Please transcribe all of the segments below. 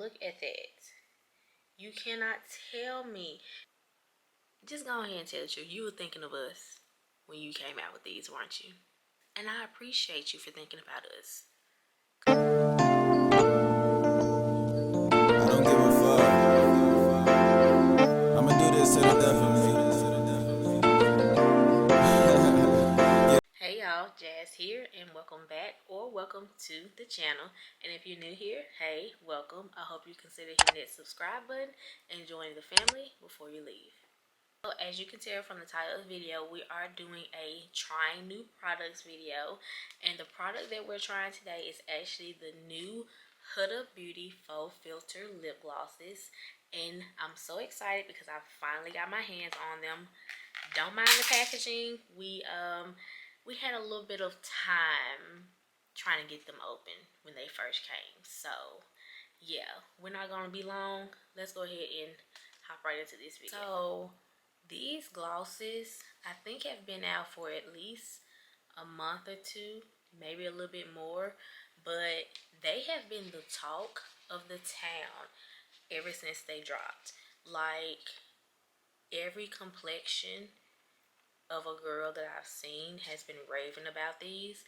Look at that. You cannot tell me. Just go ahead and tell the truth. You were thinking of us when you came out with these, weren't you? And I appreciate you for thinking about us. I don't give a fuck. I'ma do this to the death of me. Hey y'all, Jazz here, and welcome back or welcome to the channel. And if you're new here, hey, welcome. I hope you consider hitting that subscribe button and joining the family before you leave. So as you can tell from the title of the video, we are doing a trying new products video, and the product that we're trying today is actually the new Huda Beauty Faux Filter lip glosses, and I'm so excited because I finally got my hands on them. Don't mind the packaging. We had a little bit of time trying to get them open when they first came, so yeah, we're not gonna be long. Let's go ahead and hop right into this video. So these glosses, I think, have been out for at least a month or two, maybe a little bit more, but they have been the talk of the town ever since they dropped. Like, every complexion of a girl that I've seen has been raving about these,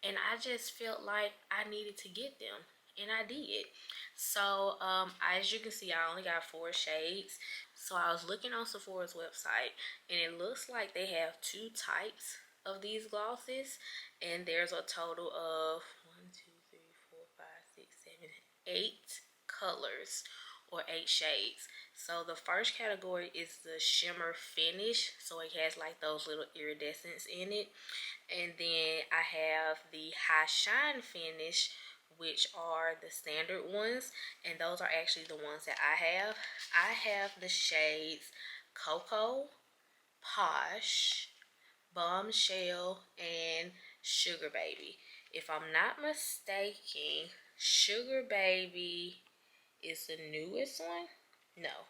and I just felt like I needed to get them, and I did. So as you can see, I only got 4 shades. So I was looking on Sephora's website, and it looks like they have 2 types of these glosses, and there's a total of 1, 2, 3, 4, 5, 6, 7, 8 colors or 8 shades. So the first category is the shimmer finish, so it has like those little iridescents in it. And then I have the high shine finish, which are the standard ones, and those are actually the ones that I have. I have the shades Cocoa, Posh, Bombshell, and Sugar Baby. If I'm not mistaken, Sugar Baby is the newest one. No,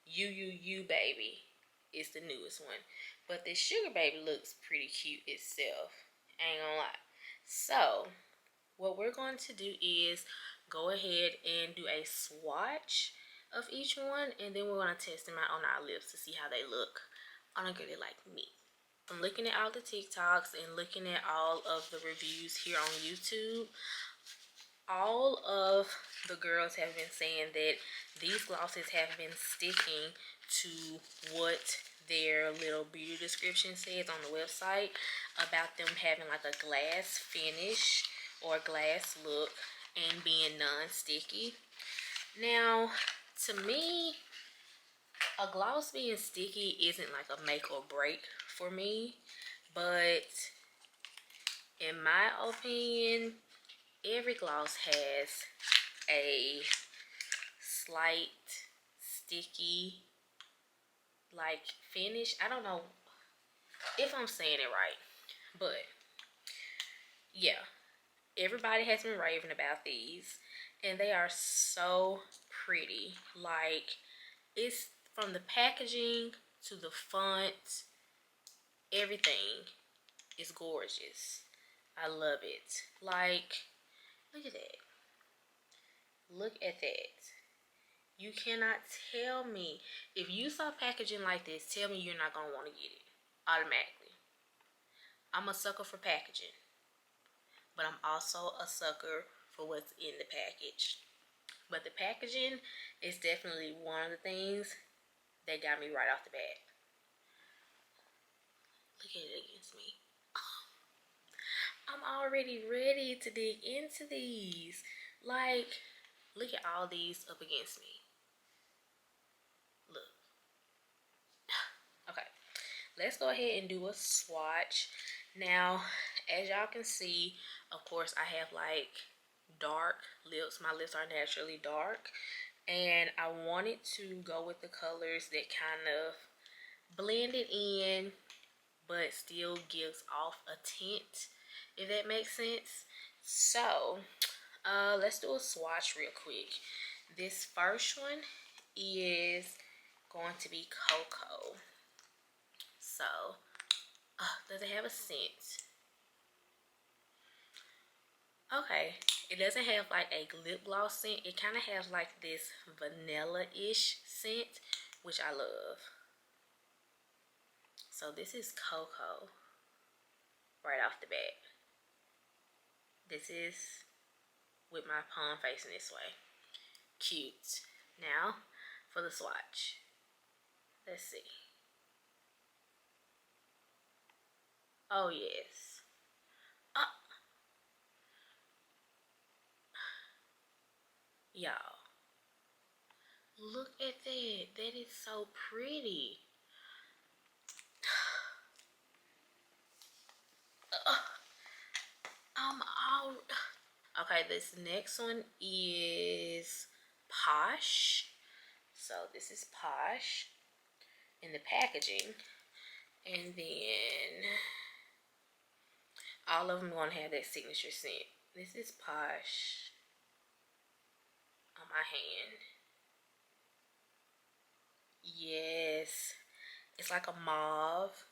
You Baby is the newest one, but this Sugar Baby looks pretty cute itself, ain't gonna lie. So what we're going to do is go ahead and do a swatch of each one, and then we're going to test them out on our lips to see how they look on a girly like me. I'm looking at all the TikToks and looking at all of the reviews here on YouTube. All of the girls have been saying that these glosses have been sticking to what their little beauty description says on the website about them having like a glass finish or glass look and being non-sticky. Now, to me, a gloss being sticky isn't like a make or break for me, but in my opinion, every gloss has a slight sticky like finish. I don't know if I'm saying it right, but yeah, everybody has been raving about these, and they are so pretty. Like, it's from the packaging to the font, everything is gorgeous. I love it. Like, look at that. Look at that. You cannot tell me. If you saw packaging like this, tell me you're not going to want to get it automatically. I'm a sucker for packaging, but I'm also a sucker for what's in the package. But the packaging is definitely one of the things that got me right off the bat. Look at it against me. I'm already ready to dig into these. Like, look at all these up against me. Look. Okay, let's go ahead and do a swatch. Now, as y'all can see, of course, I have like dark lips. My lips are naturally dark, and I wanted to go with the colors that kind of blend it in but still gives off a tint, if that makes sense. So let's do a swatch real quick. This first one is going to be Cocoa. So does it have a scent? Okay, it doesn't have like a lip gloss scent. It kind of has like this vanilla-ish scent, which I love. So this is Cocoa right off the bat. This is with my palm facing this way. Cute. Now for the swatch. Let's see. Oh yes. Y'all, look at that. That is so pretty. I'm all... Okay, this next one is Posh. So this is Posh in the packaging. And then all of them gonna have that signature scent. This is Posh on my hand. Yes. It's like a mauve.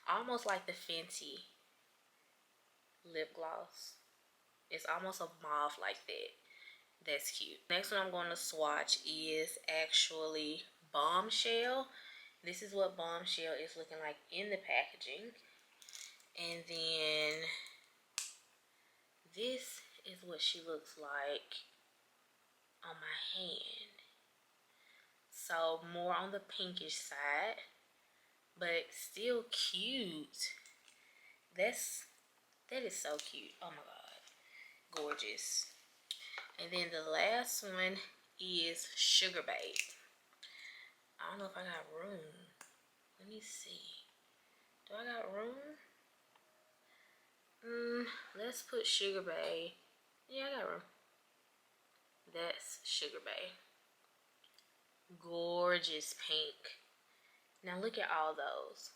Almost like the Fenty lip gloss. It's almost a mauve like that. That's cute. Next one I'm going to swatch is actually Bombshell. This is what Bombshell is looking like in the packaging. And then this is what she looks like on my hand. So more on the pinkish side, but still cute. That is so cute. Oh my god. Gorgeous. And then the last one is Sugar Babe. I don't know if I got room. Let me see. Do I got room? Let's put Sugar Babe. Yeah, I got room. That's Sugar Babe. Gorgeous pink. Now look at all those.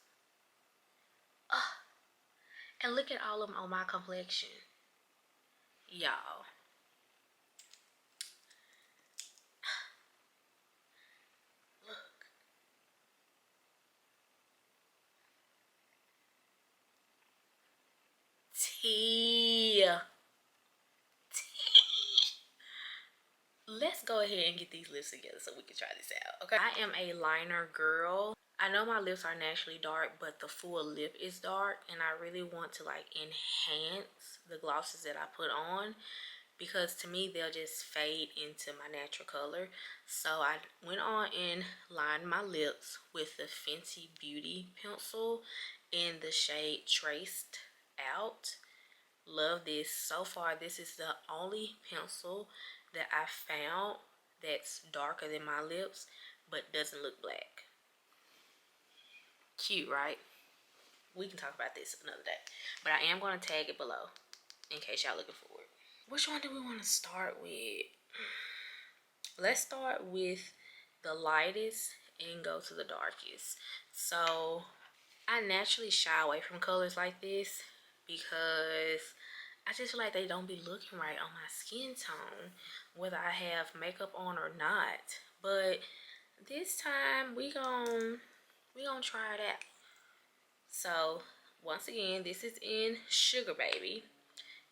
And look at all of them on my complexion. Y'all. Look. Tea. Let's go ahead and get these lips together so we can try this out. Okay, I am a liner girl. I know my lips are naturally dark, but the full lip is dark, and I really want to like enhance the glosses that I put on, because to me they'll just fade into my natural color. So I went on and lined my lips with the Fenty Beauty pencil in the shade Traced Out. Love this. So far this is the only pencil that I found that's darker than my lips but doesn't look black. Cute, right? We can talk about this another day, but I am going to tag it below in case y'all looking for it. Which one do we want to start with? Let's start with the lightest and go to the darkest. So I naturally shy away from colors like this because I just feel like they don't be looking right on my skin tone, whether I have makeup on or not. But this time we gon' try it out. So once again, this is in Sugar Baby.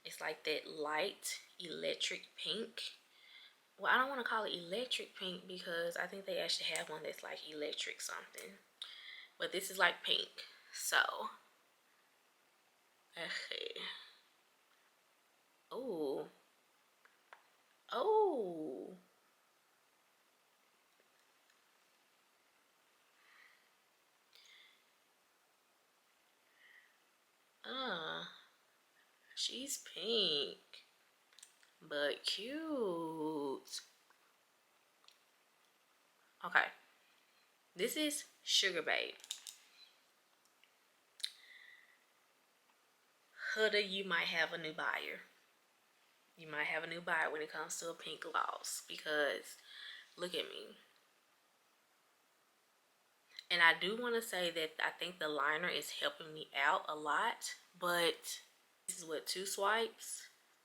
It's like that light electric pink. Well, I don't want to call it electric pink because I think they actually have one that's like electric something. But this is like pink. So, okay. Oh. Oh. She's pink. But cute. Okay. This is Sugar Babe. Huda, you might have a new buyer. You might have a new buyer when it comes to a pink gloss, because look at me. And I do want to say that I think the liner is helping me out a lot, but this is what, 2 swipes?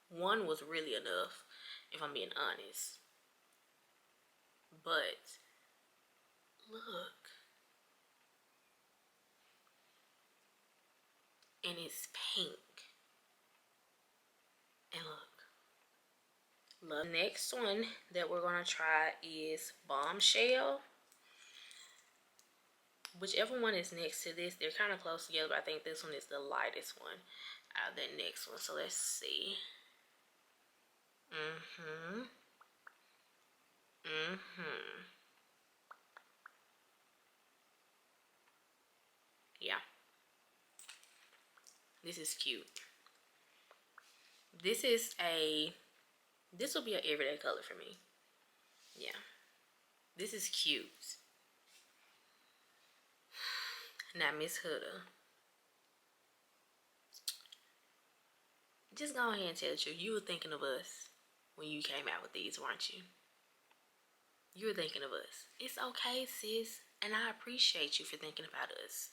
One was really enough, if I'm being honest. But look. And it's pink. And look. The next one that we're gonna try is Bombshell. Whichever one is next to this, they're kind of close together, but I think this one is the lightest one out of the next one. So let's see. Yeah. This is cute. This will be an everyday color for me. Yeah. This is cute. Now, Miss Huda, just go ahead and tell the truth. You were thinking of us when you came out with these, weren't you? You were thinking of us. It's okay, sis. And I appreciate you for thinking about us.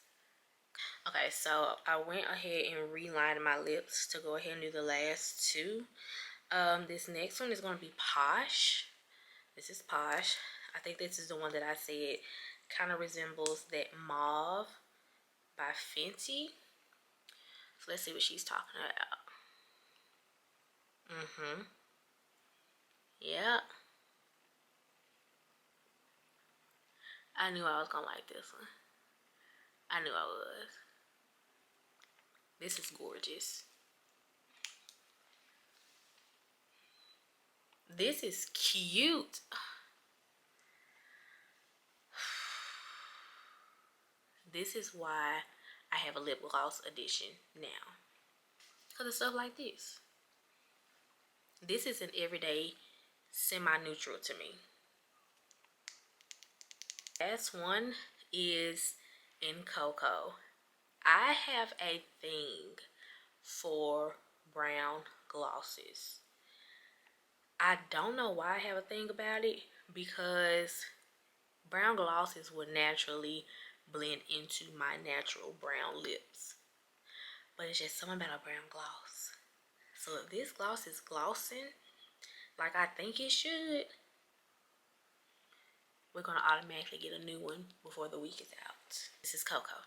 Okay, so I went ahead and relined my lips to go ahead and do the last two. This next one is going to be Posh. This is Posh. I think this is the one that I said kind of resembles that Mauve by Fenty. So let's see what she's talking about. Yeah. I knew I was going to like this one. I knew I was. This is gorgeous. This is cute. This is why I have a lip gloss edition now. Because of stuff like this. This is an everyday semi-neutral to me. Last one is in Cocoa. I have a thing for brown glosses. I don't know why I have a thing about it, because brown glosses will naturally blend into my natural brown lips. But it's just something about a brown gloss. So if this gloss is glossing like I think it should, we're going to automatically get a new one before the week is out. This is Cocoa.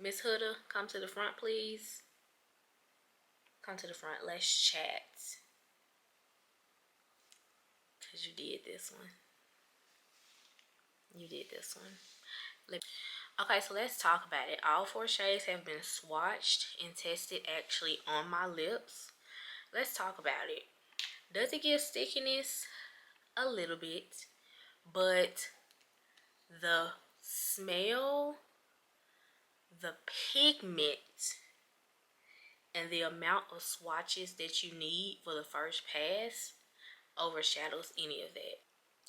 Miss Huda, come to the front, please. Come to the front. Let's chat. Because you did this one. You did this one. Okay, so let's talk about it. All 4 shades have been swatched and tested actually on my lips. Let's talk about it. Does it give stickiness? A little bit. But the smell, the pigment, and the amount of swatches that you need for the first pass overshadows any of that.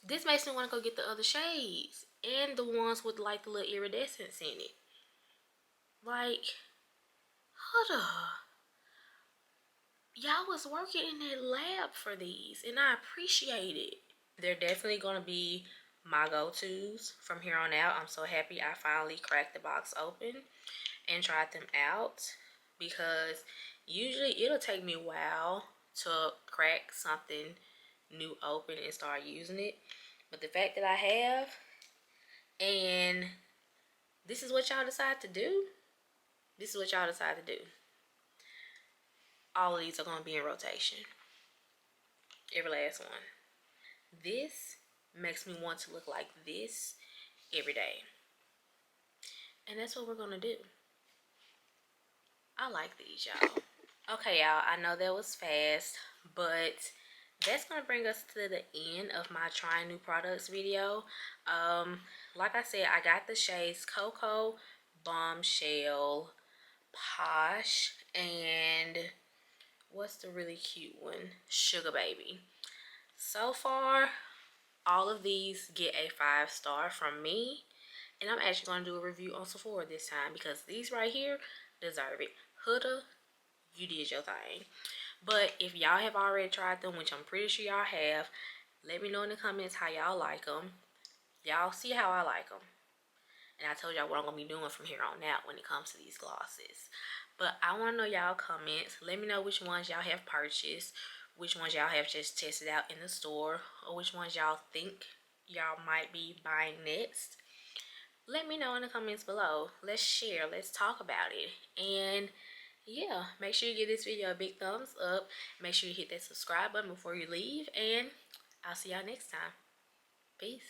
This makes me want to go get the other shades and the ones with like the little iridescence in it. Like, Huda, y'all was working in that lab for these, and I appreciate it. They're definitely going to be my go-tos from here on out. I'm so happy I finally cracked the box open and tried them out, because usually it'll take me a while to crack something new open and start using it. But the fact that I have, and this is what y'all decide to do, this is what y'all decide to do. All of these are going to be in rotation. Every last one. This makes me want to look like this every day. And that's what we're going to do. I like these, y'all. Okay, y'all, I know that was fast, but that's going to bring us to the end of my trying new products video. Like I said, I got the shades Cocoa, Bombshell, Posh, and what's the really cute one? Sugar Baby. So far, all of these get a 5-star from me. And I'm actually going to do a review on Sephora this time, because these right here deserve it. Huda, you did your thing. But if y'all have already tried them, which I'm pretty sure y'all have, let me know in the comments how y'all like them. Y'all see how I like them. And I told y'all what I'm going to be doing from here on out when it comes to these glosses. But I want to know y'all comments. Let me know which ones y'all have purchased, which ones y'all have just tested out in the store, or which ones y'all think y'all might be buying next. Let me know in the comments below. Let's share. Let's talk about it. And yeah, make sure you give this video a big thumbs up. Make sure you hit that subscribe button before you leave. And I'll see y'all next time. Peace.